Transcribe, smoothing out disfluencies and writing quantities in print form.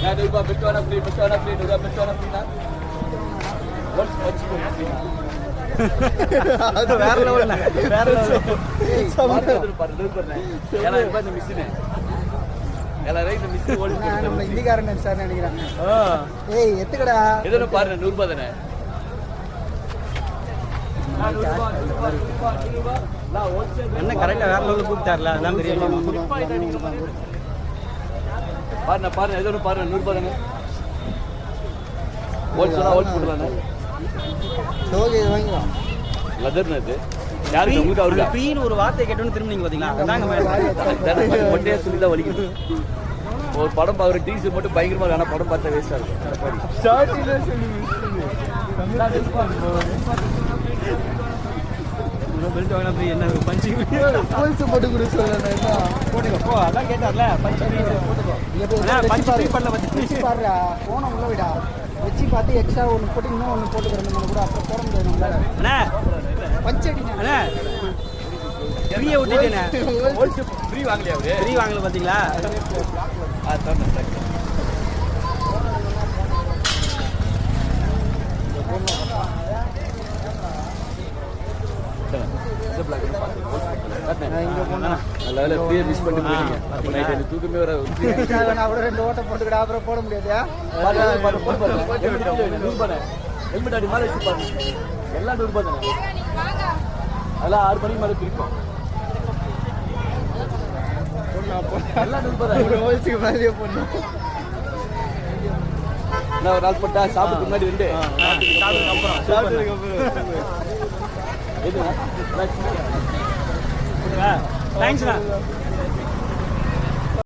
ரூபாய் பெட்ரோனா ஃப்ரீ ரூபாய் பெட்ரோனா ஃப்ரீனா அது வேற லெவல்ல வேற லெவல் இந்த மிஷின் எல்லாரும் இந்த மிஷின் ஓடி நம்ம இந்திக்காரன் சார் நினைக்கிறேன். ஏய் எத்துக்கடா எதோ பாரு 100 ரூபாய் தானே. என்ன கரெக்டா வேற லெவல்ல கூப்பிட்டார்ல அதான் தெரியும். பாரு ஏதோ பாரு 100 ரூபாய் தானே. ஓடி சொன்னா ஓடி போடலானே. ஓகே வாங்கிடலாம். லெதர்னா இது யாருக்கு உங்களுக்கு அவருக்கு ஃப்ரீன்னு ஒரு வார்த்தை கேட்டோன்னு திரும்பிங்க பாத்தீங்களா? அதாங்க மொட்டையா சொல்லி தான் வலிக்குது. ஒரு படம் பார்க்குற டீசர் மட்டும் பயங்கரமா இருக்கு. ஆனால் படம் பார்த்தா வேஸ்டா பெல்ட் வாங்கினா ஃப்ரீ என்ன பஞ்சு கோல்ஸ் போட்டு கொடு சொல்லணும். போட்டுக்கோ போ அதான் கேட்டார்ல பஞ்சு போட்டுக்கோ. பஞ்சு ஃப்ரீ பண்ணல பஞ்சு பாருடா போன உள்ள விடா வச்சு பார்த்து எக்ஸ்ட்ரா ஒன்று போட்டு இன்னும் ஒன்று போட்டுக்கிறேன் கூட அப்புறம் போட முடியாது நம்மளால. அண்ணா பஞ்சடி அண்ணா ஃப்ரீயை விட்டுட்டேண்ணே. ஃப்ரீ வாங்கலையா அவரு? ஃப்ரீ வாங்கல பார்த்தீங்களா? தூக்கமே வர ரெண்டு ஓட்டம் போட்டுக்கிட அப்புறம் போட முடியாது. ஹெல்மெட் அடி மேலே வச்சு பாருங்க. எல்லாம் 100 ரூபாய் தானே. அதெல்லாம் 6 மணிக்கு மேலே பிரிப்போம். எல்லாம் 100 ரூபாய் தான். ஹோல்ஸுக்கு மேலேயே போடணும். நான் ஒரு நாள் போட்டா சாப்பிட்டு முன்னாடி வந்து தேங்க்ஸ்ண்ணா.